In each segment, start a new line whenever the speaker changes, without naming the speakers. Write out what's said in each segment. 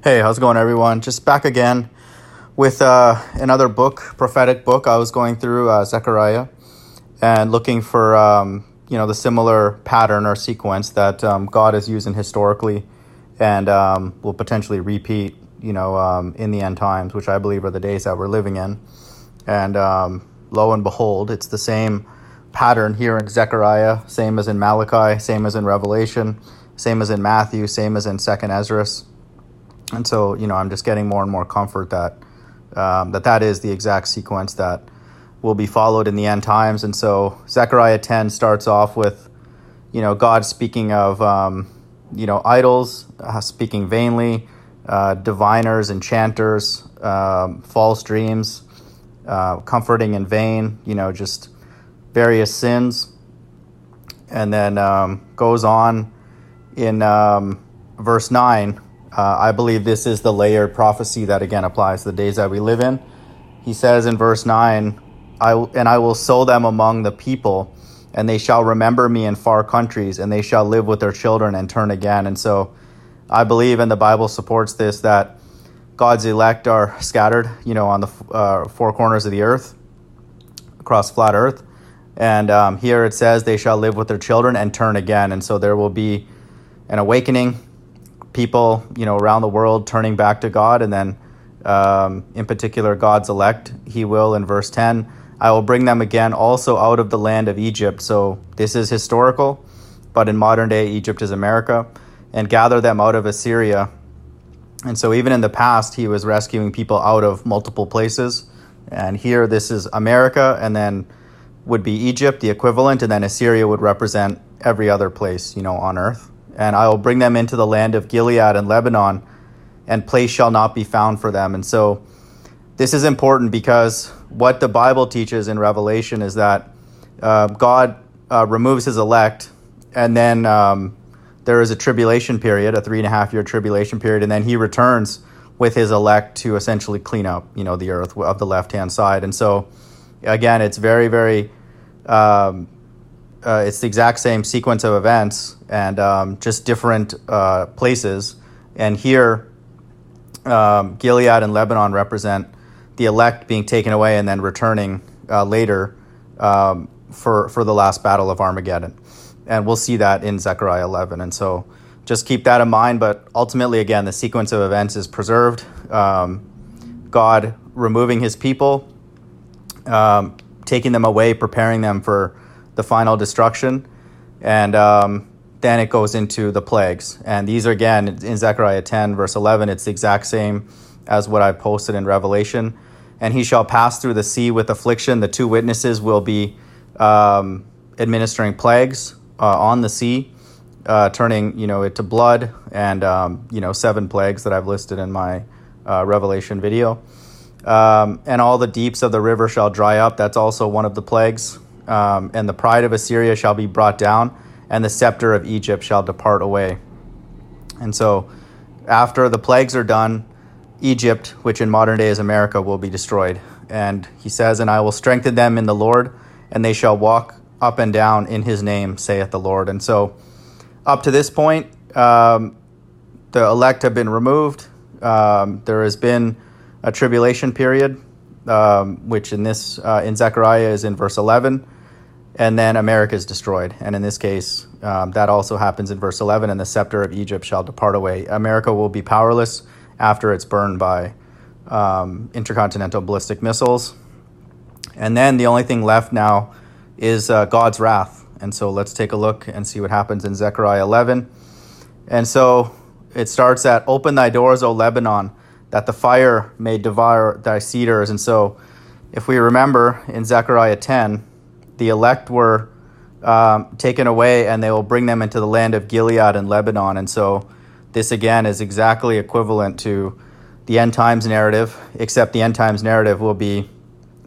Hey, how's it going, everyone? Just back again with another book, prophetic book. I was going through Zechariah and looking for, the similar pattern or sequence that God is using historically and will potentially repeat, in the end times, which I believe are the days that we're living in. And lo and behold, it's the same pattern here in Zechariah, same as in Malachi, same as in Revelation, same as in Matthew, same as in 2nd Ezra. And so, I'm just getting more and more comfort that that is the exact sequence that will be followed in the end times. And so Zechariah 10 starts off with, God speaking of, idols, speaking vainly, diviners, enchanters, false dreams, comforting in vain, just various sins. And then goes on in verse 9. I believe this is the layered prophecy that again applies to the days that we live in. He says in verse 9, I will sow them among the people, and they shall remember me in far countries, and they shall live with their children and turn again. And so I believe, and the Bible supports this, that God's elect are scattered, on the four corners of the earth, across flat earth. And here it says they shall live with their children and turn again. And so there will be an awakening, people, around the world turning back to God. And then in particular, God's elect, he will, in verse 10, I will bring them again also out of the land of Egypt. So this is historical, but in modern day, Egypt is America, and gather them out of Assyria. And so even in the past, he was rescuing people out of multiple places. And here, this is America, and then would be Egypt, the equivalent, and then Assyria would represent every other place, on earth. And I will bring them into the land of Gilead and Lebanon, and place shall not be found for them. And so this is important because what the Bible teaches in Revelation is that God removes his elect, and then there is a tribulation period, a 3.5-year tribulation period, and then he returns with his elect to essentially clean up, the earth of the left-hand side. And so, again, it's very, very... it's the exact same sequence of events and just different places. And here, Gilead and Lebanon represent the elect being taken away and then returning later for the last battle of Armageddon. And we'll see that in Zechariah 11. And so just keep that in mind. But ultimately, again, the sequence of events is preserved. God removing his people, taking them away, preparing them for the final destruction, and then it goes into the plagues. And these are, again, in Zechariah 10, verse 11, it's the exact same as what I posted in Revelation. And he shall pass through the sea with affliction. The two witnesses will be administering plagues on the sea, turning, it to blood, and, 7 plagues that I've listed in my Revelation video. And all the deeps of the river shall dry up. That's also one of the plagues. And the pride of Assyria shall be brought down, and the scepter of Egypt shall depart away. And so after the plagues are done, Egypt, which in modern day is America, will be destroyed. And he says, and I will strengthen them in the Lord, and they shall walk up and down in his name, saith the Lord. And so up to this point, the elect have been removed. There has been a tribulation period, which in Zechariah is in verse 11. And then America is destroyed. And in this case, that also happens in verse 11, and the scepter of Egypt shall depart away. America will be powerless after it's burned by intercontinental ballistic missiles. And then the only thing left now is God's wrath. And so let's take a look and see what happens in Zechariah 11. And so it starts at, open thy doors, O Lebanon, that the fire may devour thy cedars. And so if we remember in Zechariah 10, the elect were taken away, and they will bring them into the land of Gilead and Lebanon. And so this, again, is exactly equivalent to the end times narrative, except the end times narrative will be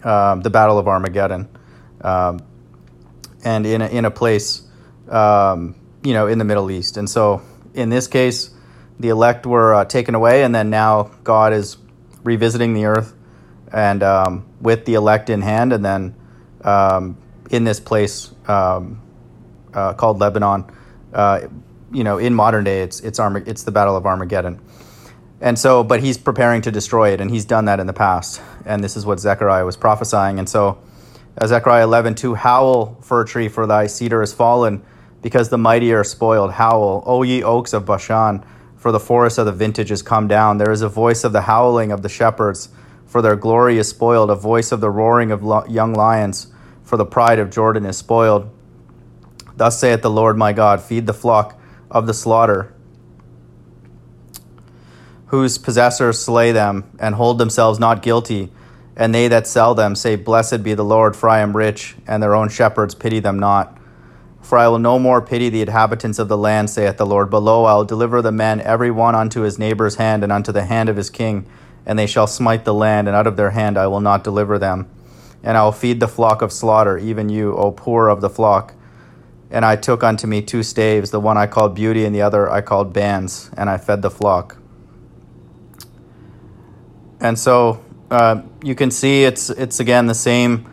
the Battle of Armageddon, and in a place, in the Middle East. And so in this case, the elect were taken away, and then now God is revisiting the earth and with the elect in hand, and then in this place called Lebanon, in modern day, it's the Battle of Armageddon. And so, but he's preparing to destroy it, and he's done that in the past. And this is what Zechariah was prophesying. And so, Zechariah 11:2, howl, fir tree, for thy cedar is fallen, because the mighty are spoiled. Howl, O ye oaks of Bashan, for the forest of the vintage is come down. There is a voice of the howling of the shepherds, for their glory is spoiled, a voice of the roaring of young lions, for the pride of Jordan is spoiled. Thus saith the Lord my God, feed the flock of the slaughter, whose possessors slay them, and hold themselves not guilty, and they that sell them say, Blessed be the Lord, for I am rich, and their own shepherds pity them not. For I will no more pity the inhabitants of the land, saith the Lord. But lo, I will deliver the men every one unto his neighbour's hand, and unto the hand of his king, and they shall smite the land, and out of their hand I will not deliver them. And I will feed the flock of slaughter, even you, O poor of the flock. And I took unto me 2 staves, the one I called beauty, and the other I called bands, and I fed the flock. And so you can see it's again the same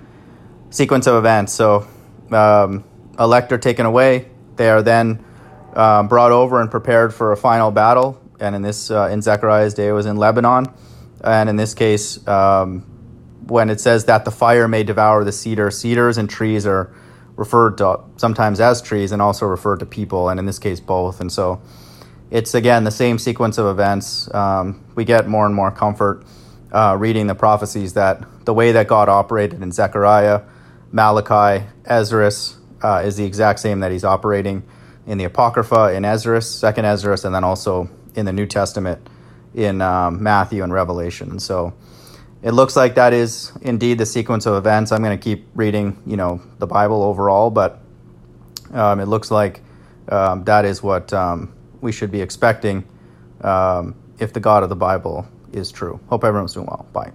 sequence of events. So elect are taken away. They are then brought over and prepared for a final battle. And in this in Zechariah's day, it was in Lebanon. And in this case, when it says that the fire may devour the cedar, cedars and trees are referred to sometimes as trees and also referred to people, and in this case both. And so it's again the same sequence of events. We get more and more comfort reading the prophecies that the way that God operated in Zechariah, Malachi, Esdras is the exact same that he's operating in the Apocrypha, in Esdras, 2nd Esdras, and then also in the New Testament in Matthew and Revelation. And so it looks like that is indeed the sequence of events. I'm going to keep reading, the Bible overall, but it looks like that is what we should be expecting if the God of the Bible is true. Hope everyone's doing well. Bye.